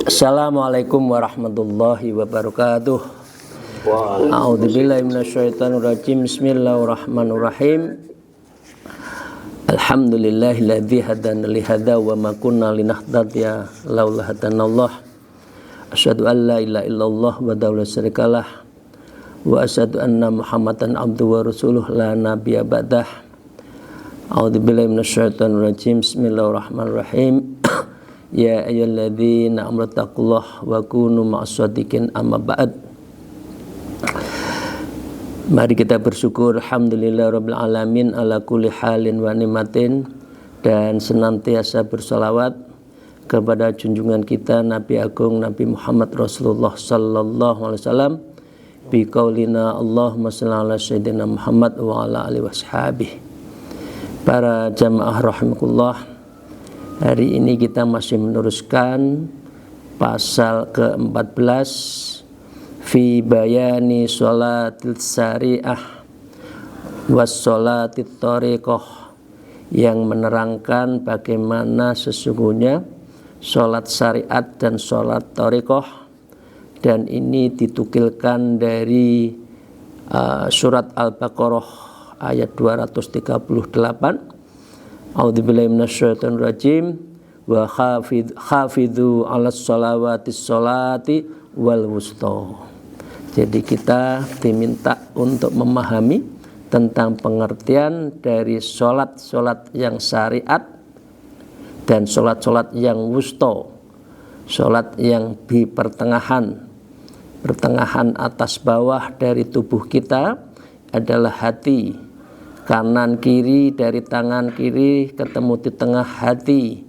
Assalamualaikum warahmatullahi wabarakatuh. A'udzubillahi minasyaitonirrajim. Bismillahirrahmanirrahim. Alhamdulillahilladzi hadana li hadza wa ma kunna linahtadiya laula hadanallah. Asyhadu an la ilaha illallah wa la syarikalah wa asyhadu anna Muhammadan abduhu wa rasuluh la nabiyya ba'dah. A'udzubillahi minasyaitonirrajim. Bismillahirrahmanirrahim. Ya ayyuhalladzina amanu taqullaha wa kunu ma'as-shadiqin, amma ba'd. Mari kita bersyukur alhamdulillahirabbil alamin ala kulli halin wa ni'matin, dan senantiasa berselawat kepada junjungan kita Nabi Agung Nabi Muhammad Rasulullah sallallahu alaihi wasallam bi qaulina Allahumma shalli ala sayyidina Muhammad wa ala alihi washabihi. Para jamaah rahimakumullah, hari ini kita masih meneruskan pasal ke-14 fi bayani sholatil syariah was sholatit thariqah, yang menerangkan bagaimana sesungguhnya sholat syariat dan sholat thariqah, dan ini ditukilkan dari surat Al-Baqarah ayat 238. A'udzubillahi minasyaitonirrajim. Wa khafidhu 'alas shalawatis sholati wal wusta. Jadi kita diminta untuk memahami tentang pengertian dari sholat-sholat yang syariat dan sholat-sholat yang wusta, sholat yang di pertengahan atas bawah dari tubuh kita adalah hati. Kanan kiri dari tangan kiri ketemu di tengah hati.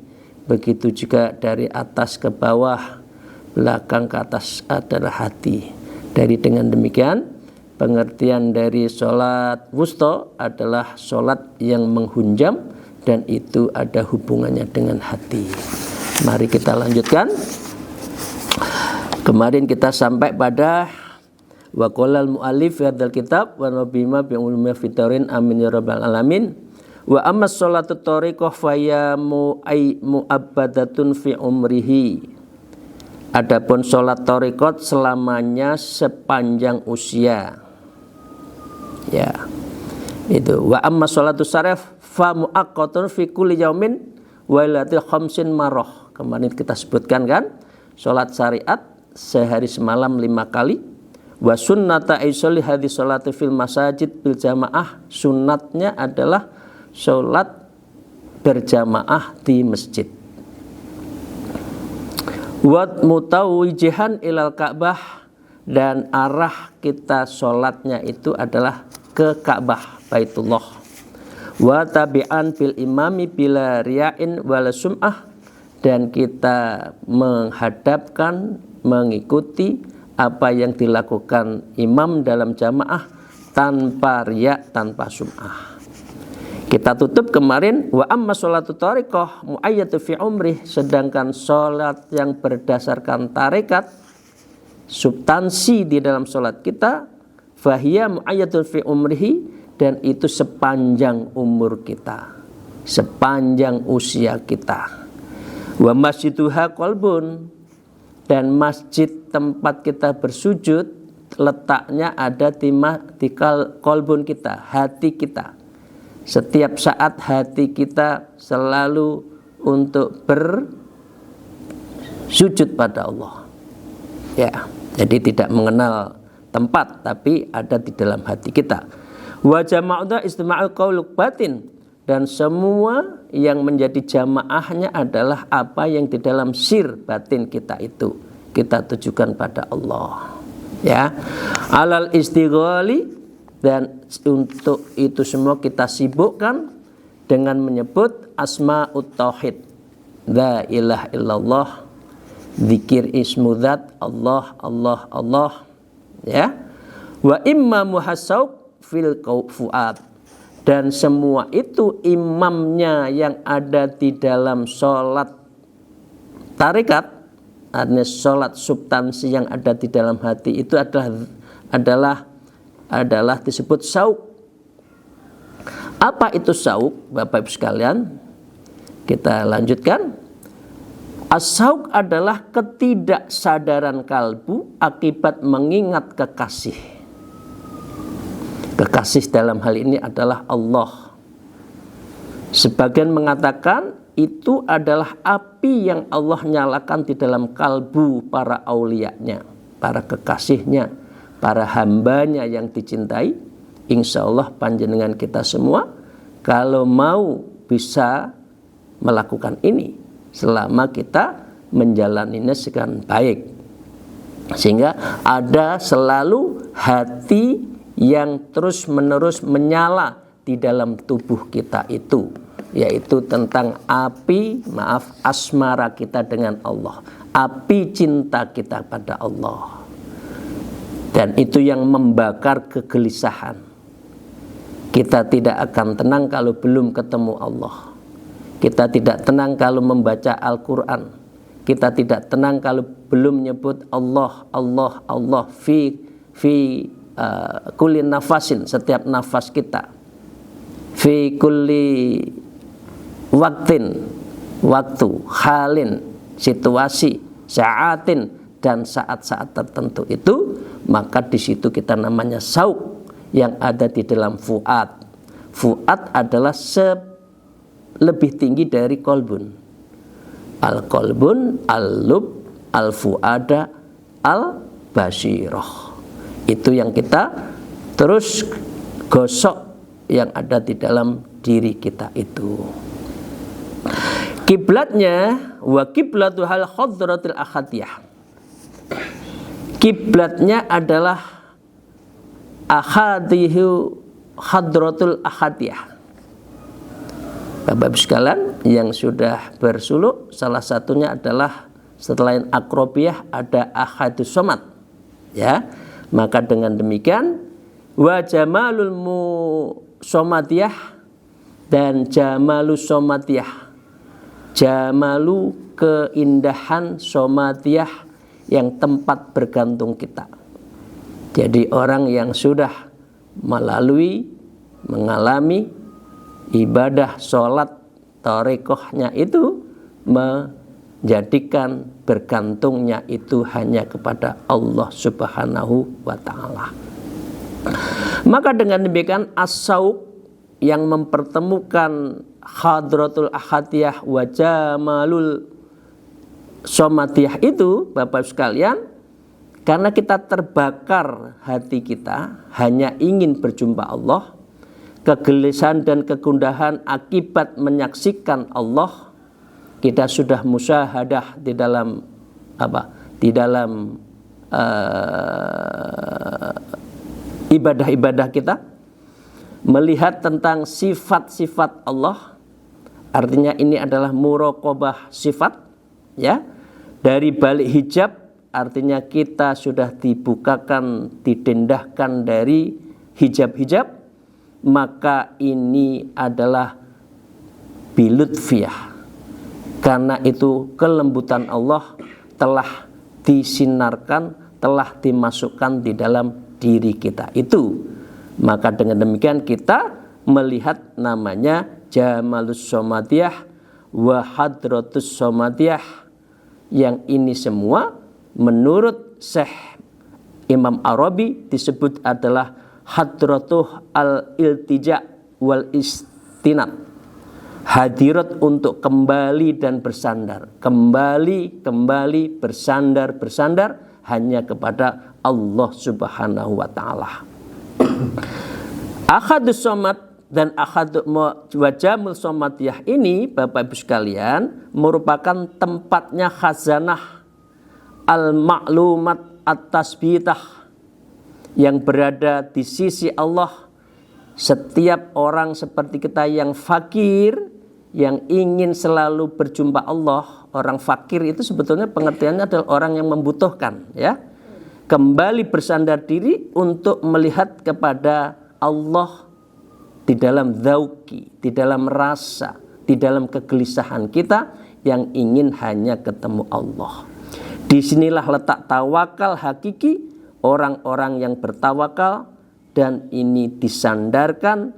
Begitu juga dari atas ke bawah, belakang ke atas adalah hati. Dengan demikian, pengertian dari sholat wusta adalah sholat yang menghunjam, dan itu ada hubungannya dengan hati. Mari kita lanjutkan. Kemarin kita sampai pada wa qala al-mu'allif fi hadzal kitab wa nabima bi ulumi fitarin amin ya rabbal alamin. Wa amma sholatu thariqah fa ya mu'abbadatun fi umrihi. Adapun salat thariqat selamanya sepanjang usia. Ya. Itu wa amma sholatu syaraf fa muaqqatun fi kulli yaumin wa ilatil khamsin marrah. Kemarin kita sebutkan kan, salat syariat sehari semalam 5 kali. Wa sunnata aisyali hadis sholati fil masajid bil jamaah, sunnatnya adalah sholat berjamaah di masjid. Wa mutawijihan ilal Ka'bah, dan arah kita sholatnya itu adalah ke Ka'bah Baitullah. Wa tabi'an bil imami bila riya'in wala sum'ah, dan kita menghadapkan, mengikuti apa yang dilakukan imam dalam jamaah tanpa riya, tanpa sum'ah. Kita tutup kemarin wa amma sholatu thariqah muayyatu fi umrih, sedangkan sholat yang berdasarkan tarekat, substansi di dalam sholat kita, fahiya muayyatun fi umrihi, dan itu sepanjang umur kita, sepanjang usia kita. Wa masjiduha qalbun, dan masjid tempat kita bersujud letaknya ada di qalbun kita, hati kita. Setiap saat hati kita selalu untuk bersujud pada Allah. Ya, jadi tidak mengenal tempat, tapi ada di dalam hati kita. Wa jama'udha istima'ul qauluk batin, dan semua yang menjadi jamaahnya adalah apa yang di dalam sir batin kita itu kita tujukan pada Allah. Ya, alal istighali, dan untuk itu semua kita sibukkan dengan menyebut asma'ut tauhid, la ilaha illallah, zikir ismu dzat, Allah Allah Allah, ya. Wa imma muhassauq fil fuad, dan semua itu imamnya yang ada di dalam sholat tarekat, artinya sholat substansi yang ada di dalam hati itu adalah disebut sauk. Apa itu sauk, Bapak Ibu sekalian? Kita lanjutkan. As-sauk adalah ketidaksadaran kalbu akibat mengingat kekasih. Kekasih dalam hal ini adalah Allah. Sebagian mengatakan itu adalah api yang Allah nyalakan di dalam kalbu para auliyanya, para kekasihnya, para hambanya yang dicintai. Insya Allah panjenengan kita semua kalau mau bisa melakukan ini selama kita menjalaninya dengan baik, sehingga ada selalu hati yang terus menerus menyala di dalam tubuh kita itu, yaitu tentang api asmara kita dengan Allah, api cinta kita pada Allah. Dan itu yang membakar kegelisahan. Kita tidak akan tenang kalau belum ketemu Allah. Kita tidak tenang kalau membaca Al-Quran. Kita tidak tenang kalau belum menyebut Allah, Allah, Allah fi kulli nafasin, setiap nafas kita. Fi kulli waktin, waktu, halin, situasi, saatin, dan saat-saat tertentu itu, maka di situ kita namanya sauk yang ada di dalam fuad. Fuad adalah lebih tinggi dari kolbun. Al-kolbun, al-lub, al-fuada, al-basirah. Itu yang kita terus gosok yang ada di dalam diri kita itu. Kiblatnya wa kiblatu hal khadratil ahadiyah. Kiblatnya adalah ahadihu hadratul ahadiyah. Bapak Ibu sekalian yang sudah bersuluk, salah satunya adalah selain akrobiyah ada ahadus somad, ya. Maka dengan demikian wa jamalul somadiyah dan jamalus somadiyah, jamalu keindahan somadiyah yang tempat bergantung kita. Jadi orang yang sudah mengalami ibadah sholat tarekohnya itu menjadikan bergantungnya itu hanya kepada Allah Subhanahu wa ta'ala. Maka dengan demikian as-sauk yang mempertemukan hadratul ahadiyah wa jamalul somadiyah itu, Bapak sekalian, karena kita terbakar hati kita hanya ingin berjumpa Allah, kegelisahan dan kegundahan akibat menyaksikan Allah, kita sudah musyahadah di dalam ibadah-ibadah kita, melihat tentang sifat-sifat Allah. Artinya ini adalah muraqabah sifat, ya. Dari balik hijab, artinya kita sudah dibukakan, didendahkan dari hijab-hijab, maka ini adalah bilutfiyah. Karena itu kelembutan Allah telah disinarkan, telah dimasukkan di dalam diri kita itu. Maka dengan demikian kita melihat namanya jamalus somadiyah wa hadratus somadiyah, yang ini semua menurut Syekh Imam Arabi disebut adalah hadratuh al-iltija wal istinad, hadirat untuk kembali dan bersandar, kembali bersandar hanya kepada Allah Subhanahu wa ta'ala. Ahadus somad dan ahadu wajamul somadiyah ini, Bapak Ibu sekalian, merupakan tempatnya khazanah al-ma'lumat at-tasbitah yang berada di sisi Allah. Setiap orang seperti kita yang fakir, yang ingin selalu berjumpa Allah. Orang fakir itu sebetulnya pengertiannya adalah orang yang membutuhkan, ya. kembali bersandar diri untuk melihat kepada Allah di dalam dzauqi, di dalam rasa, di dalam kegelisahan kita yang ingin hanya ketemu Allah. Disinilah letak tawakal hakiki orang-orang yang bertawakal, dan ini disandarkan,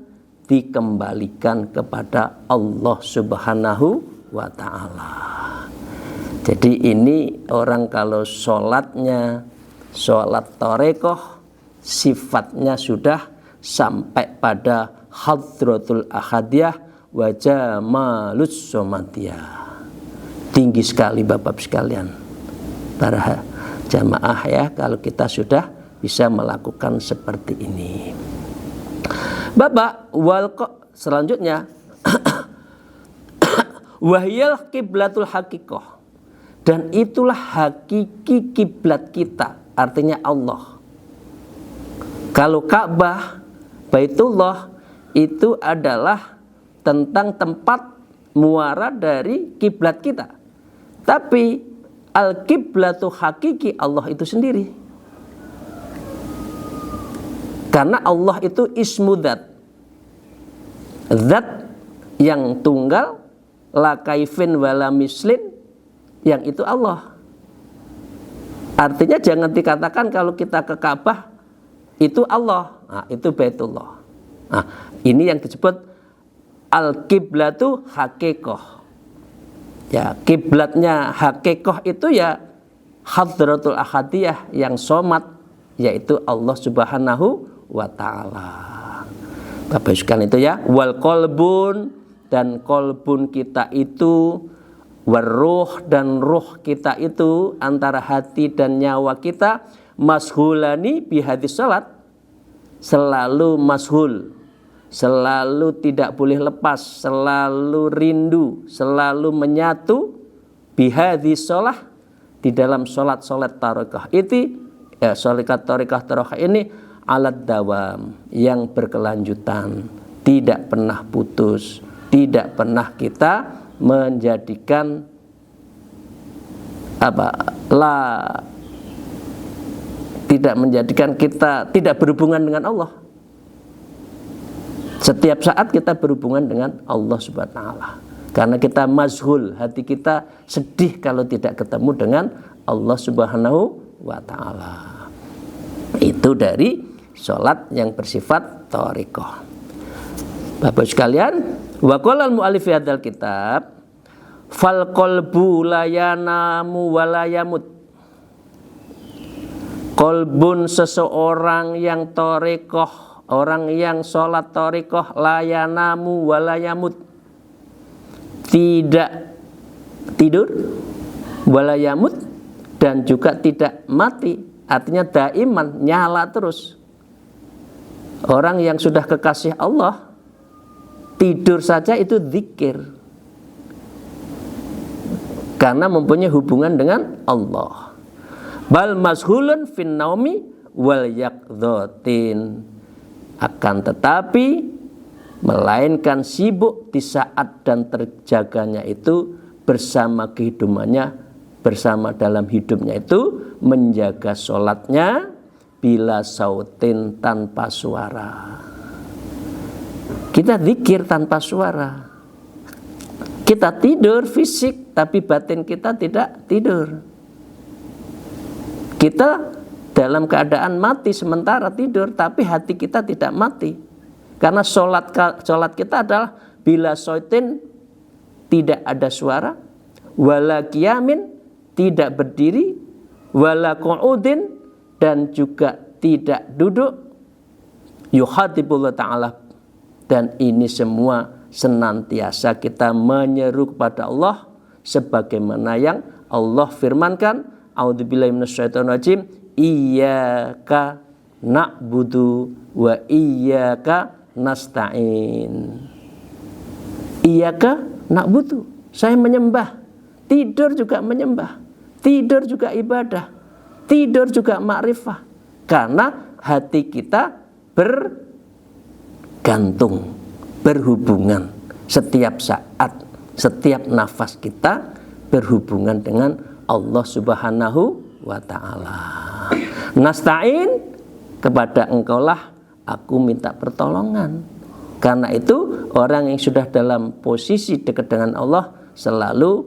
dikembalikan kepada Allah Subhanahu wa ta'ala. Jadi ini orang kalau sholatnya sholat torekoh, sifatnya sudah sampai pada hadratul ahadiyah wa jamalus somatiyah. Tinggi sekali Bapak sekalian, para jamaah ya, kalau kita sudah bisa melakukan seperti ini. Bapak selanjutnya wahyal kiblatul hakikoh, dan itulah hakiki kiblat kita, artinya Allah. Kalau Ka'bah, Baitullah itu adalah tentang tempat muara dari kiblat kita. Tapi al-kiblatu hakiki Allah itu sendiri. Karena Allah itu ismu dzat. Zat yang tunggal, la kaifin wala mislin, yang itu Allah. Artinya jangan dikatakan kalau kita ke Ka'bah itu Allah, nah, itu Baitullah. Nah, ini yang disebut al-kiblatu hakikoh. Ya, kiblatnya hakikoh itu ya hadratul ahadiyah yang somat, yaitu Allah Subhanahu wa ta'ala. Bapak sekalian itu ya, wal kolbun, dan kolbun kita itu, waruh, dan ruh kita itu, antara hati dan nyawa kita, mashulani bihadis salat, selalu mashul, selalu tidak boleh lepas, selalu rindu, selalu menyatu bihadis salat, di dalam solat-solat tarekah itu ya, solat tarekah ini alat dawam, yang berkelanjutan, tidak pernah putus, tidak pernah kita menjadikan tidak menjadikan kita tidak berhubungan dengan Allah. Setiap saat kita berhubungan dengan Allah Subhanahu wa ta'ala. Karena kita mazhul, hati kita sedih kalau tidak ketemu dengan Allah Subhanahu wa ta'ala. Itu dari sholat yang bersifat thariqah. Bapak sekalian, wa qala al-mu'allif fi hadzal kitab fal qalbu la yanamu wa la yamut. Kolbun seseorang yang thariqah, orang yang sholat thariqah, la yanamu wa la yamut, tidak tidur, wa la yamut, dan juga tidak mati. Artinya daiman, nyala terus. Orang yang sudah kekasih Allah, tidur saja itu zikir, karena mempunyai hubungan dengan Allah. Bal mashulun fin naumi wal yaqdhatin, akan tetapi melainkan sibuk di saat dan terjaganya itu bersama kehidupannya, bersama dalam hidupnya itu menjaga sholatnya bila sautin, tanpa suara. Kita zikir tanpa suara. Kita tidur fisik, tapi batin kita tidak tidur. Kita dalam keadaan mati sementara tidur, tapi hati kita tidak mati. Karena sholat kita adalah bila sautin, tidak ada suara, wala qiyamin, tidak berdiri, wala qu'udin, dan juga tidak duduk, yuhadibullah ta'ala, dan ini semua senantiasa kita menyeru kepada Allah sebagaimana yang Allah firmankan, a'udzubillahi minasyaitonir rajim, iyyaka na'budu wa iyyaka nasta'in. Iyyaka na'budu, saya menyembah, tidur juga menyembah, tidur juga ibadah, tidur juga makrifah, karena hati kita bergantung, berhubungan setiap saat, setiap nafas kita berhubungan dengan Allah Subhanahu wa ta'ala. Nasta'in, kepada engkaulah aku minta pertolongan. Karena itu orang yang sudah dalam posisi dekat dengan Allah selalu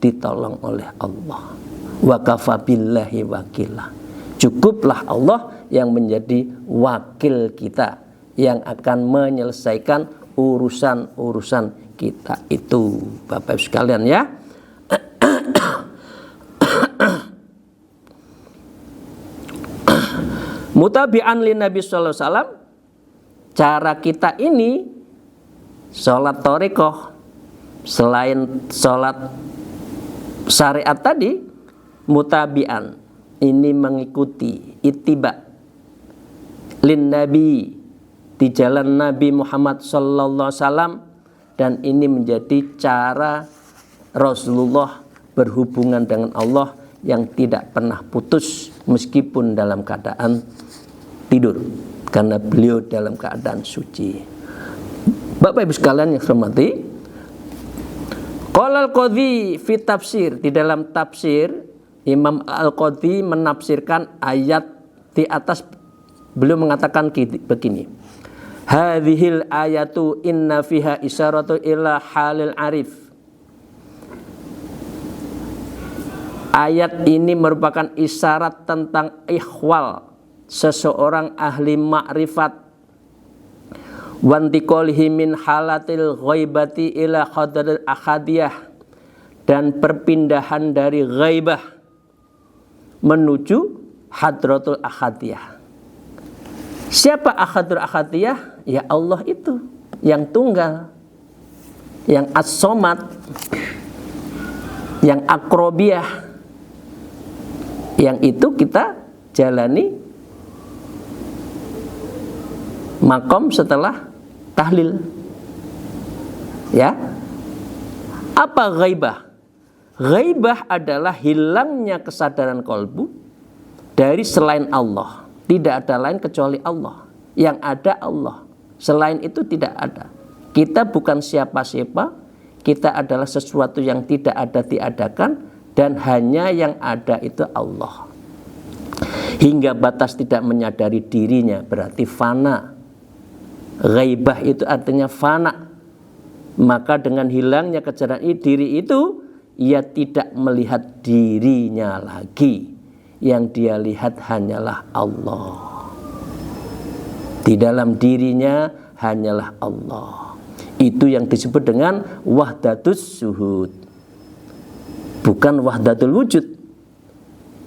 ditolong oleh Allah. Wa kafa billahi wakila. Cukuplah Allah yang menjadi wakil kita, yang akan menyelesaikan urusan-urusan kita itu. Bapak Ibu sekalian ya. Mutabi'an li Nabi sallallahu alaihi wasallam, cara kita ini sholat thariqah selain sholat syariat tadi, mutabi'an ini mengikuti ittiba lin Nabi, di jalan Nabi Muhammad sallallahu alaihi wasallam, dan ini menjadi cara Rasulullah berhubungan dengan Allah yang tidak pernah putus meskipun dalam keadaan tidur, karena beliau dalam keadaan suci. Bapak Ibu sekalian yang hormati, qala al-Qadhi fi tafsir, di dalam tafsir Imam Al-Qadhi menafsirkan ayat di atas, beliau mengatakan begini, hadhil ayatu inna fiha isyaratu ila halil arif. Ayat ini merupakan isyarat tentang ihwal seseorang ahli ma'rifat, wantiqolihi min halatil ghaibati ila hadratil ahadiyah, dan perpindahan dari ghaibah menuju hadratul ahadiyah. Siapa hadratul ahadiyah? Ya Allah itu yang tunggal, yang as-somad, yang akrobiyah, yang itu kita jalani makom setelah tahlil. Ya. Apa ghaibah? Ghaibah adalah hilangnya kesadaran kolbu dari selain Allah. Tidak ada lain kecuali Allah. Yang ada Allah. Selain itu tidak ada. Kita bukan siapa-siapa. Kita adalah sesuatu yang tidak ada diadakan, dan hanya yang ada itu Allah. Hingga batas tidak menyadari dirinya berarti fana. Ghaibah itu artinya fana. Maka dengan hilangnya kesadaran diri itu, ia tidak melihat dirinya lagi. Yang dia lihat hanyalah Allah. Di dalam dirinya hanyalah Allah. Itu yang disebut dengan wahdatus syuhud, bukan wahdatul wujud.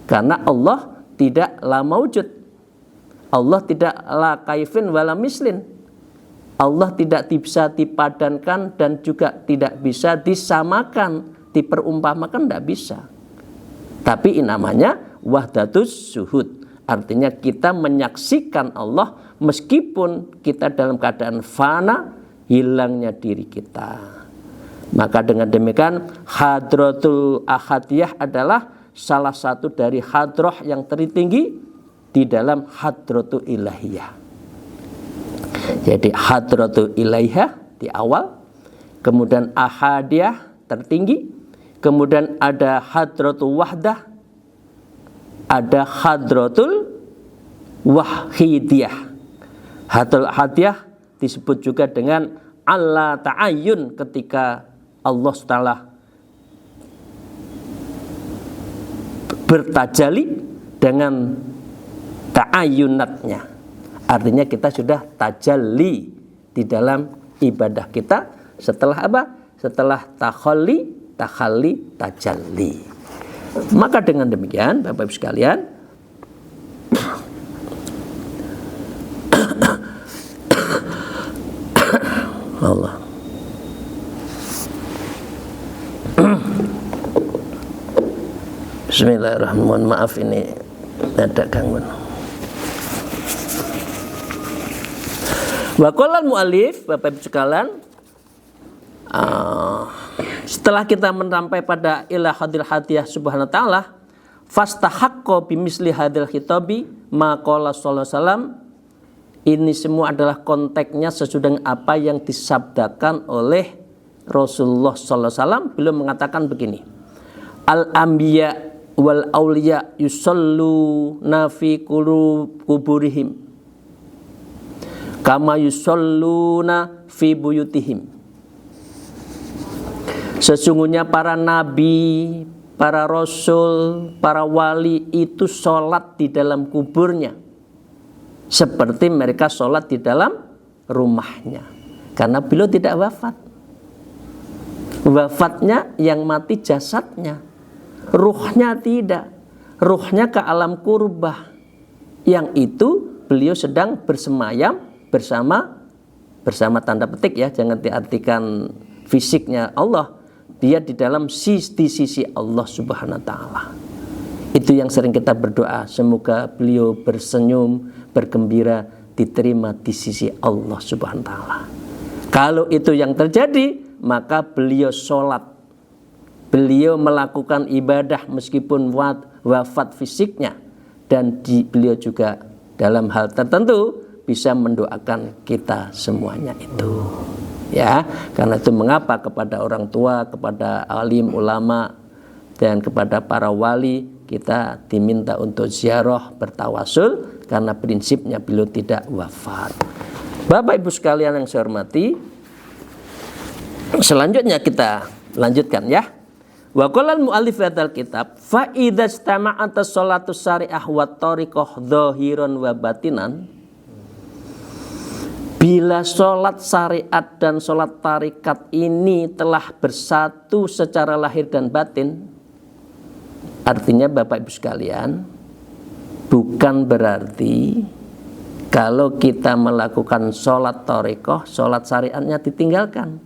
Karena Allah tidak la maujud. Allah tidak la kaifin wala mislin. Allah tidak bisa dipadankan dan juga tidak bisa disamakan, diperumpamakan, tidak bisa. Tapi namanya wahdatus syuhud. Artinya kita menyaksikan Allah meskipun kita dalam keadaan fana, hilangnya diri kita. Maka dengan demikian hadratul ahadiyah adalah salah satu dari hadroh yang tertinggi di dalam hadratul ilahiyah. Jadi hadratul ilahiyah di awal, kemudian ahadiyah tertinggi, kemudian ada hadratul wahdah, ada hadratul wahidiyah. Hadratul ahadiyah disebut juga dengan Allah ta'ayyun, ketika Allah Ta'ala bertajali dengan ta'ayyunatnya. Artinya kita sudah tajalli di dalam ibadah kita. Setelah apa? Setelah takhalli, tajalli. Maka dengan demikian Bapak Ibu sekalian, Allah. Bismillahirrahmanirrahim. Maaf ini ada gangguan. Wa qala al-mu'allif, Bapak Ibu sekalian, setelah kita menampai pada ilah hadil hadiyah subhanahu wa ta'ala, fastahaqqa bimisli hadil khitabi ma qala sallallahu alaihi wasallam. Ini semua adalah konteksnya sesudah dengan apa yang disabdakan oleh Rasulullah sallallahu alaihi wasallam. Beliau mengatakan begini, al-anbiya wal auliya yusalluna fi kuburihim kama yusalluna fi buyutihim. Sesungguhnya para nabi, para rasul, para wali itu sholat di dalam kuburnya seperti mereka sholat di dalam rumahnya. Karena beliau tidak wafat. Wafatnya yang mati jasadnya, ruhnya tidak. Ruhnya ke alam kurbah, yang itu beliau sedang bersemayam bersama tanda petik ya, jangan diartikan fisiknya Allah. Dia di dalam di sisi Allah Subhanahu wa taala. Itu yang sering kita berdoa, semoga beliau bersenyum, bergembira, diterima di sisi Allah Subhanahu wa taala. Kalau itu yang terjadi, maka beliau sholat, beliau melakukan ibadah meskipun wafat fisiknya, dan beliau juga dalam hal tertentu bisa mendoakan kita semuanya itu. Ya, karena itu mengapa kepada orang tua, kepada alim ulama, dan kepada para wali kita diminta untuk ziarah, bertawasul, karena prinsipnya beliau tidak wafat. Bapak Ibu sekalian yang saya hormati, selanjutnya kita lanjutkan ya. Wa qala al-mu'allif hadzal kitab fa idza istama'at as-shalatu syari'ah wa tariqah dhahiran wa batinan. Bila sholat syariat dan sholat tarikat ini telah bersatu secara lahir dan batin, artinya Bapak Ibu sekalian, bukan berarti kalau kita melakukan sholat tariqah, sholat syariatnya ditinggalkan.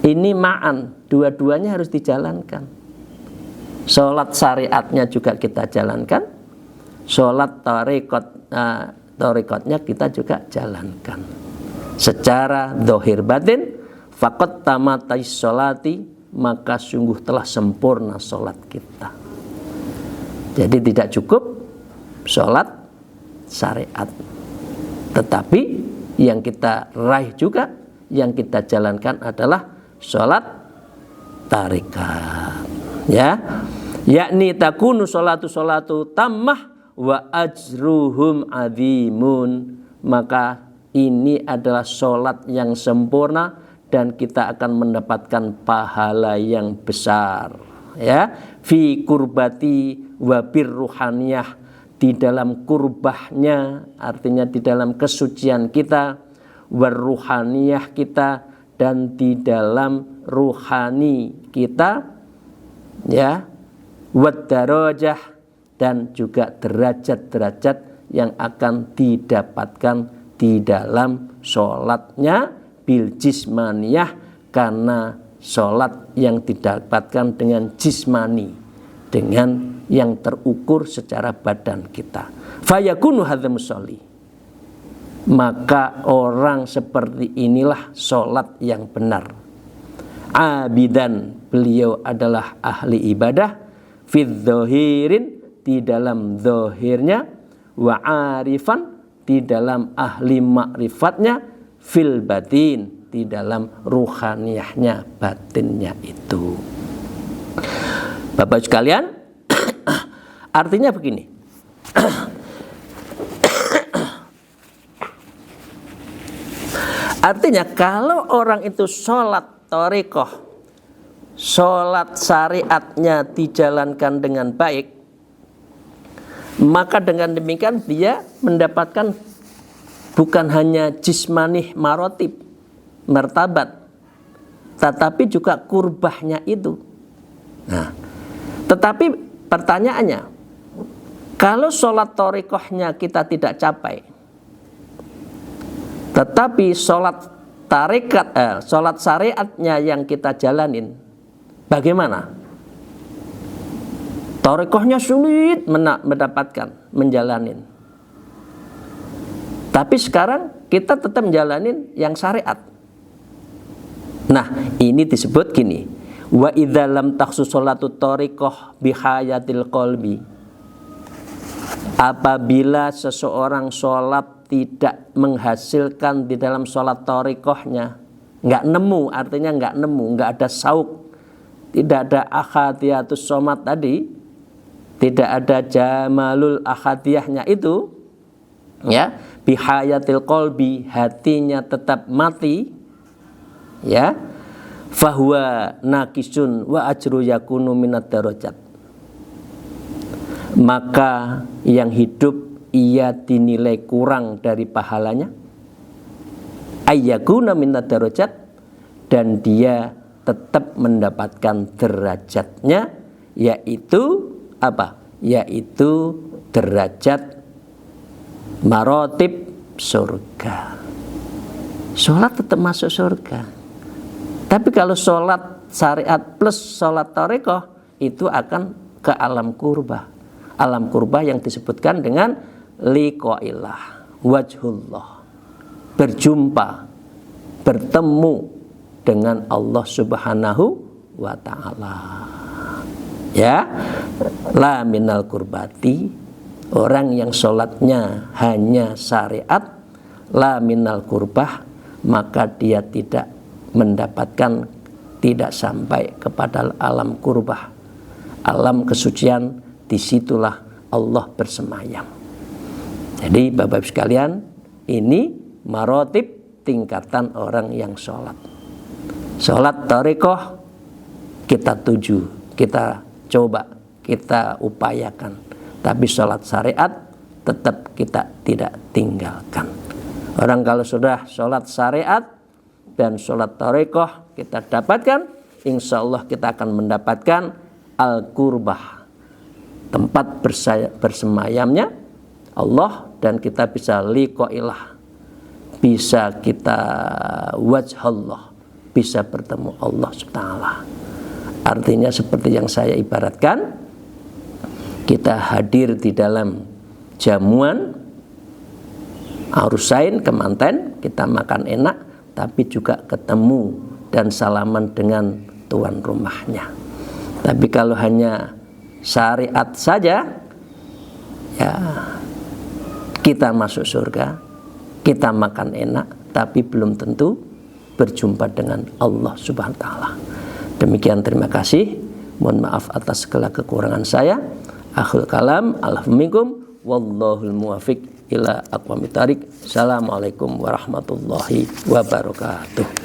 Ini ma'an, dua-duanya harus dijalankan. Sholat syariatnya juga kita jalankan, sholat tariqatnya kita juga jalankan secara zahir batin. Faqad tamatais sholati, maka sungguh telah sempurna sholat kita. Jadi tidak cukup sholat syariat, tetapi yang kita raih juga, yang kita jalankan adalah sholat tarikat ya, yakni takunu sholatu tammah wa ajruhum azimun. Maka ini adalah sholat yang sempurna dan kita akan mendapatkan pahala yang besar ya. Fi kurbati wa birruhaniyah, di dalam kurbahnya artinya di dalam kesucian kita, warruhaniyah kita, dan di dalam ruhani kita ya, wad darajah, dan juga derajat-derajat yang akan didapatkan di dalam sholatnya bil jismaniyah, karena sholat yang didapatkan dengan jismani, dengan yang terukur secara badan kita. Fayakunu hadzal musolli, maka orang seperti inilah sholat yang benar. Abidan, beliau adalah ahli ibadah, fidz zahirin, di dalam zahirnya, wa arifan, di dalam ahli makrifatnya, fil batin, di dalam ruhaniyahnya, batinnya itu. Bapak sekalian, artinya begini. Artinya kalau orang itu sholat thariqah, sholat syariatnya dijalankan dengan baik, maka dengan demikian dia mendapatkan bukan hanya jismanih marotib, martabat, tetapi juga kurbahnya itu. Nah, tetapi pertanyaannya, kalau sholat thariqahnya kita tidak capai, tetapi sholat sholat syariatnya yang kita jalanin, bagaimana? Thariqahnya sulit mendapatkan, menjalanin. Tapi sekarang kita tetap menjalanin yang syariat. Nah, ini disebut gini. Wa idza lam takhsus sholatu thariqah bihayatil qalbi. Apabila seseorang sholat tidak menghasilkan di dalam sholat thariqahnya, nggak nemu, artinya nggak nemu, nggak ada sauk, tidak ada akhadiyatus somat tadi, tidak ada jamalul ahadiyahnya itu, ya, bihayatil qalbi, hatinya tetap mati, ya, fahuwa nakisun wa ajru yakunu minad darajat, maka yang hidup ia dinilai kurang dari pahalanya, ayyakuna minad darajat, dan dia tetap mendapatkan derajatnya, yaitu apa? Yaitu derajat marotib surga. Sholat tetap masuk surga. Tapi kalau sholat syariat plus sholat thariqah, itu akan ke alam kurbah. Alam kurbah yang disebutkan dengan liqa'illah, wajhullah, berjumpa, bertemu dengan Allah Subhanahu wa ta'ala. Ya, la minal kurbati, orang yang sholatnya hanya syariat, la minal kurbah, maka dia tidak mendapatkan, tidak sampai kepada alam kurbah, alam kesucian. Disitulah Allah bersemayam. Jadi Bapak Ibu sekalian, ini marotib tingkatan orang yang sholat. Sholat thariqah kita tuju, kita coba, kita upayakan. Tapi sholat syariat tetap kita tidak tinggalkan. Orang kalau sudah sholat syariat dan sholat thariqah kita dapatkan, insya Allah kita akan mendapatkan al-qurbah, tempat bersemayamnya Allah, dan kita bisa liqa'illah, bisa kita wajhallah, bisa bertemu Allah Subhanahu. Artinya seperti yang saya ibaratkan, kita hadir di dalam jamuan arusain kemanten, kita makan enak, tapi juga ketemu dan salaman dengan tuan rumahnya. Tapi kalau hanya syariat saja, ya kita masuk surga, kita makan enak, tapi belum tentu berjumpa dengan Allah Subhanahu wa ta'ala. Demikian, terima kasih. Mohon maaf atas segala kekurangan saya. Akhul kalam, alhamdulillah, wallahul muwafiq ila aqwamit thariq. Assalamualaikum warahmatullahi wabarakatuh.